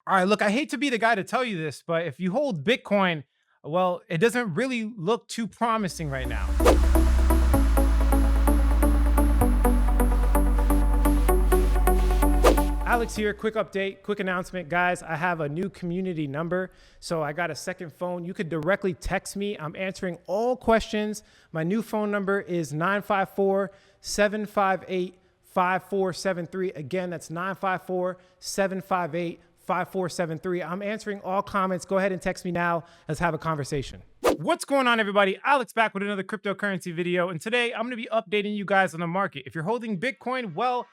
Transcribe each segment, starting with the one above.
All right, look, I hate to be the guy to tell you this, but if you hold Bitcoin, well, it doesn't really look too promising right now. Alex here, quick update, quick announcement. Guys, I have a new community number, so I got a second phone. You could directly text me. I'm answering all questions. My new phone number is 954-758-5473. Again, that's 954-758-5473. I'm answering all comments. Go ahead and text me now. Let's have a conversation. What's going on, everybody? Alex back with another cryptocurrency video, and today I'm going to be updating you guys on the market. If you're holding Bitcoin, well,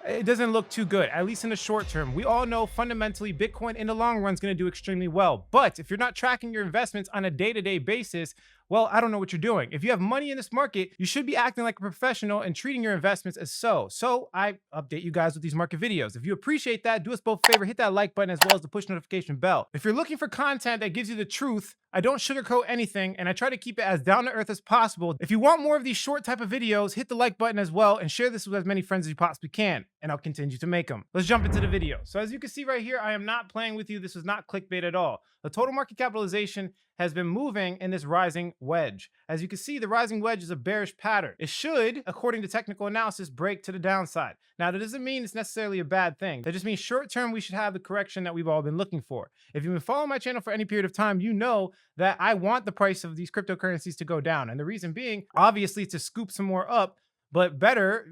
it doesn't look too good, at least in the short term. We all know fundamentally Bitcoin in the long run is going to do extremely well. But if you're not tracking your investments on a day-to-day basis, well, I don't know what you're doing. If you have money in this market, you should be acting like a professional and treating your investments as so. So I update you guys with these market videos. If you appreciate that, do us both a favor, hit that like button as well as the push notification bell. If you're looking for content that gives you the truth, I don't sugarcoat anything and I try to keep it as down to earth as possible. If you want more of these short type of videos, hit the like button as well and share this with as many friends as you possibly can, and I'll continue to make them. Let's jump into the video. So as you can see right here, I am not playing with you. This is not clickbait at all. The total market capitalization has been moving in this rising wedge. As you can see, the rising wedge is a bearish pattern. It should, according to technical analysis, break to the downside. Now, that doesn't mean it's necessarily a bad thing. That just means short term, we should have the correction that we've all been looking for. If you've been following my channel for any period of time, you know that I want the price of these cryptocurrencies to go down. And the reason being, obviously, to scoop some more up, but better,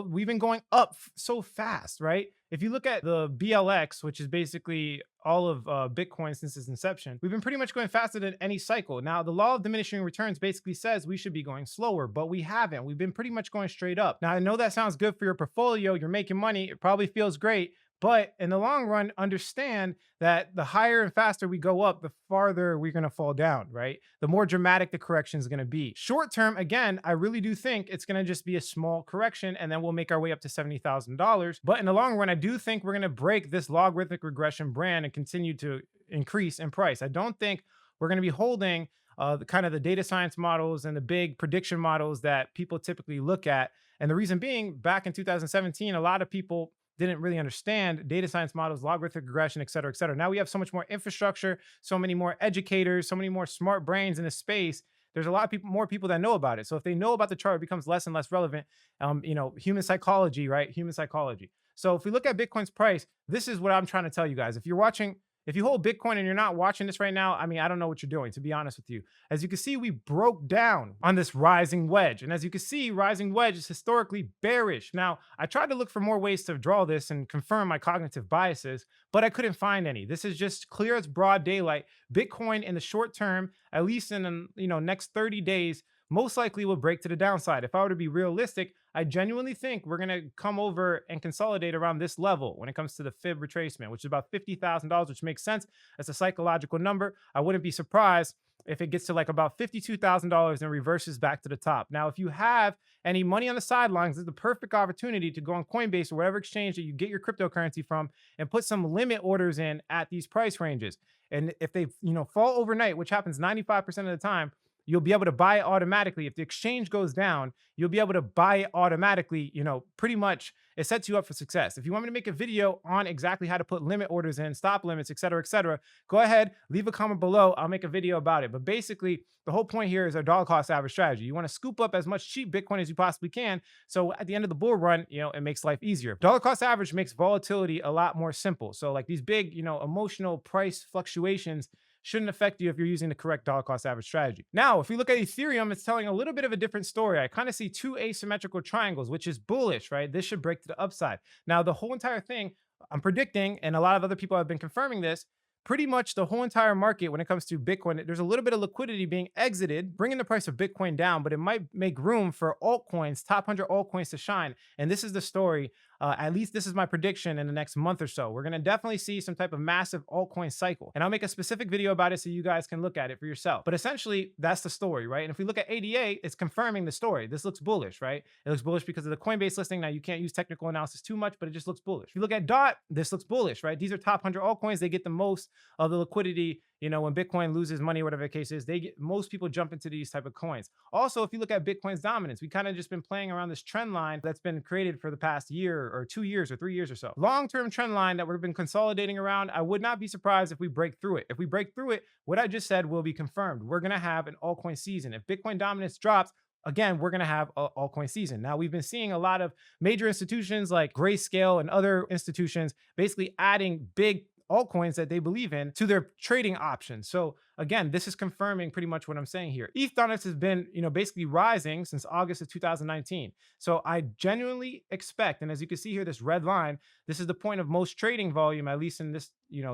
we've been going up so fast, right? If you look at the BLX, which is basically all of Bitcoin since its inception, we've been pretty much going faster than any cycle. Now, the law of diminishing returns basically says we should be going slower, but we haven't. We've been pretty much going straight up. Now, I know that sounds good for your portfolio. You're making money. It probably feels great. But in the long run, understand that the higher and faster we go up, the farther we're going to fall down, right? The more dramatic the correction is going to be. Short term, again, I really do think it's going to just be a small correction and then we'll make our way up to $70,000. But in the long run, I do think we're going to break this logarithmic regression brand and continue to increase in price. I don't think we're going to be holding the data science models and the big prediction models that people typically look at. And the reason being, back in 2017, a lot of people didn't really understand data science models, logarithmic regression, et cetera, et cetera. Now we have so much more infrastructure, so many more educators, so many more smart brains in this space. There's a lot of more people that know about it. So if they know about the chart, it becomes less and less relevant. Human psychology, right? Human psychology. So if we look at Bitcoin's price, this is what I'm trying to tell you guys. If you hold Bitcoin and you're not watching this right now, I don't know what you're doing, to be honest with you. As you can see, we broke down on this rising wedge. And as you can see, rising wedge is historically bearish. Now, I tried to look for more ways to draw this and confirm my cognitive biases, but I couldn't find any. This is just clear as broad daylight. Bitcoin in the short term, at least in the next 30 days, most likely will break to the downside. If I were to be realistic, I genuinely think we're going to come over and consolidate around this level when it comes to the fib retracement, which is about $50,000, which makes sense. That's a psychological number. I wouldn't be surprised if it gets to like about $52,000 and reverses back to the top. Now, if you have any money on the sidelines, this is the perfect opportunity to go on Coinbase or whatever exchange that you get your cryptocurrency from and put some limit orders in at these price ranges. And if they, fall overnight, which happens 95% of the time, you'll be able to buy it automatically. If the exchange goes down, you'll be able to buy it automatically. Pretty much it sets you up for success. If you want me to make a video on exactly how to put limit orders in, stop limits, et cetera, go ahead, leave a comment below. I'll make a video about it. But basically, the whole point here is our dollar cost average strategy. You want to scoop up as much cheap Bitcoin as you possibly can. So at the end of the bull run, it makes life easier. Dollar cost average makes volatility a lot more simple. So like these big, emotional price fluctuations shouldn't affect you if you're using the correct dollar cost average strategy. Now, if we look at Ethereum, it's telling a little bit of a different story. I kind of see two asymmetrical triangles, which is bullish, right? This should break to the upside. Now, the whole entire thing, I'm predicting, and a lot of other people have been confirming this, pretty much the whole entire market when it comes to Bitcoin, there's a little bit of liquidity being exited, bringing the price of Bitcoin down, but it might make room for altcoins, top 100 altcoins to shine. And this is the story. At least this is my prediction in the next month or so. We're going to definitely see some type of massive altcoin cycle. And I'll make a specific video about it so you guys can look at it for yourself. But essentially, that's the story, right? And if we look at ADA, it's confirming the story. This looks bullish, right? It looks bullish because of the Coinbase listing. Now, you can't use technical analysis too much, but it just looks bullish. If you look at DOT, this looks bullish, right? These are top 100 altcoins. They get the most of the liquidity You know, when Bitcoin loses money, whatever the case is, most people jump into these type of coins. Also, if you look at Bitcoin's dominance, we kind of just been playing around this trend line that's been created for the past year or 2 years or 3 years or so. Long-term trend line that we've been consolidating around. I would not be surprised if we break through it. If we break through it, what I just said will be confirmed. We're going to have an altcoin season. If Bitcoin dominance drops, again, we're going to have an altcoin season. Now, we've been seeing a lot of major institutions like Grayscale and other institutions basically adding big altcoins that they believe in to their trading options. So again, this is confirming pretty much what I'm saying here. ETH dominance has been, basically rising since August of 2019. So I genuinely expect, and as you can see here, this red line, this is the point of most trading volume, at least in this,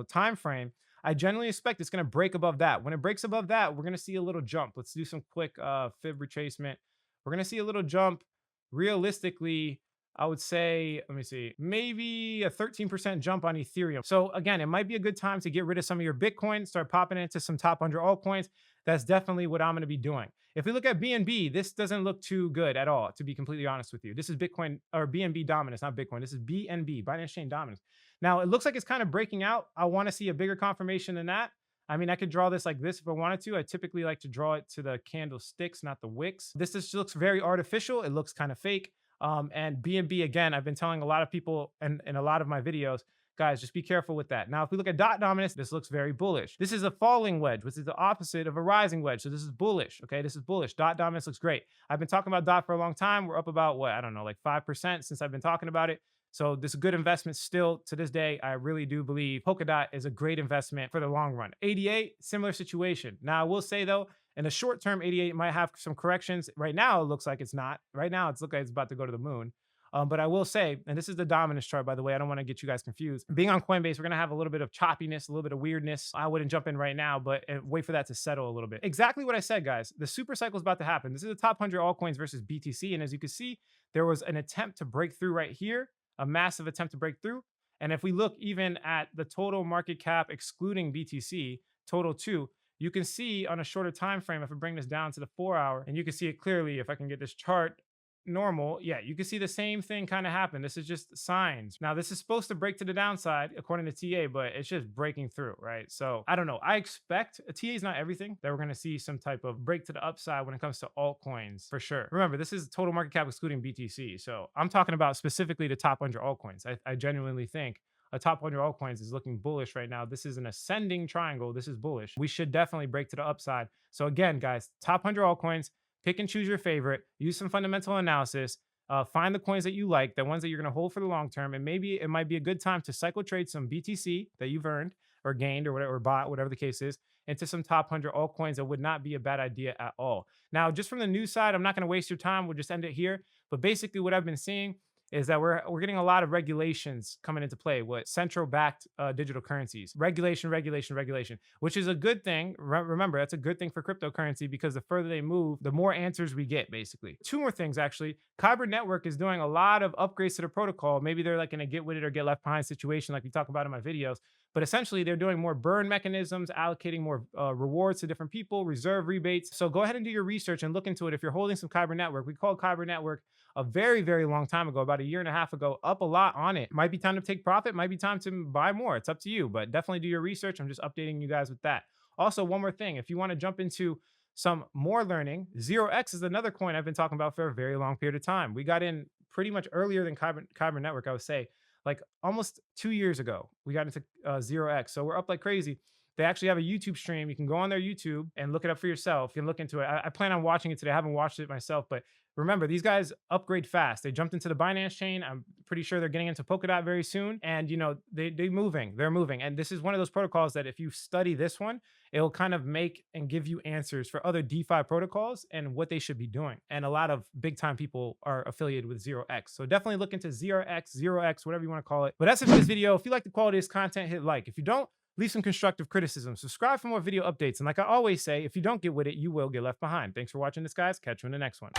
time frame. I generally expect it's going to break above that. When it breaks above that, we're going to see a little jump. Let's do some quick fib retracement. We're going to see a little jump. Realistically, I would say, let me see, maybe a 13% jump on Ethereum. So again, it might be a good time to get rid of some of your Bitcoin, start popping into some top 100 altcoins. That's definitely what I'm going to be doing. If we look at BNB, this doesn't look too good at all, to be completely honest with you. This is Bitcoin or BNB dominance, not Bitcoin. This is BNB, Binance Chain dominance. Now, it looks like it's kind of breaking out. I want to see a bigger confirmation than that. I mean, I could draw this like this if I wanted to. I typically like to draw it to the candlesticks, not the wicks. This just looks very artificial. It looks kind of fake. And BNB, again, I've been telling a lot of people in a lot of my videos, guys, just be careful with that. Now, if we look at dot dominance, this looks very bullish. This is a falling wedge, which is the opposite of a rising wedge. So this is bullish, okay? This is bullish. Dot dominance looks great. I've been talking about dot for a long time. We're up about, what, I don't know, like 5% since I've been talking about it. So this is a good investment still to this day. I really do believe Polkadot is a great investment for the long run. 88, similar situation. Now, I will say, though, in the short term, 88 might have some corrections. Right now, it looks like it's not. Right now, it's looking like it's about to go to the moon. But I will say, and this is the dominance chart, by the way, I don't want to get you guys confused. Being on Coinbase, we're going to have a little bit of choppiness, a little bit of weirdness. I wouldn't jump in right now, but wait for that to settle a little bit. Exactly what I said, guys. The super cycle is about to happen. This is the top 100 altcoins versus BTC. And as you can see, there was an attempt to break through right here, a massive attempt to break through. And if we look even at the total market cap, excluding BTC, total 2, you can see on a shorter time frame, if I bring this down to the 4-hour, and you can see it clearly if I can get this chart normal, yeah, you can see the same thing kind of happen. This is just signs. Now, this is supposed to break to the downside according to TA, but it's just breaking through, right? So I don't know. I expect TA is not everything, that we're going to see some type of break to the upside when it comes to altcoins for sure. Remember, this is total market cap excluding BTC. So I'm talking about specifically the top 100 altcoins. I genuinely think a top 100 altcoins is looking bullish right now. This is an ascending triangle. This is bullish. We should definitely break to the upside. So again, guys, top 100 altcoins, pick and choose your favorite, use some fundamental analysis, find the coins that you like, the ones that you're going to hold for the long term. And maybe it might be a good time to cycle trade some BTC that you've earned or gained or whatever, or bought, whatever the case is, into some top 100 altcoins. That would not be a bad idea at all. Now, just from the news side, I'm not going to waste your time. We'll just end it here. But basically what I've been seeing is that we're getting a lot of regulations coming into play with central-backed digital currencies. Regulation, which is a good thing. Remember, that's a good thing for cryptocurrency because the further they move, the more answers we get, basically. 2 more things, actually. Kyber Network is doing a lot of upgrades to the protocol. Maybe they're like in a get with it or get left behind situation like we talk about in my videos. But essentially, they're doing more burn mechanisms, allocating more rewards to different people, reserve rebates. So go ahead and do your research and look into it. If you're holding some Kyber Network, we called Kyber Network a very, very long time ago, about a year and a half ago, up a lot on it. Might be time to take profit, might be time to buy more. It's up to you, but definitely do your research. I'm just updating you guys with that. Also, one more thing, if you want to jump into some more learning, 0x is another coin I've been talking about for a very long period of time. We got in pretty much earlier than Kyber Network, I would say, like almost 2 years ago, we got into 0x. So we're up like crazy. They actually have a YouTube stream. You can go on their YouTube and look it up for yourself. You can look into it. I plan on watching it today. I haven't watched it myself, but remember, these guys upgrade fast. They jumped into the Binance chain. I'm pretty sure they're getting into Polkadot very soon. And, they're moving. And this is one of those protocols that if you study this one, it'll kind of make and give you answers for other DeFi protocols and what they should be doing. And a lot of big time people are affiliated with 0x. So definitely look into 0x, whatever you want to call it. But that's it for this video. If you like the quality of this content, hit like. If you don't, leave some constructive criticism. Subscribe for more video updates. And like I always say, if you don't get with it, you will get left behind. Thanks for watching this, guys. Catch you in the next one.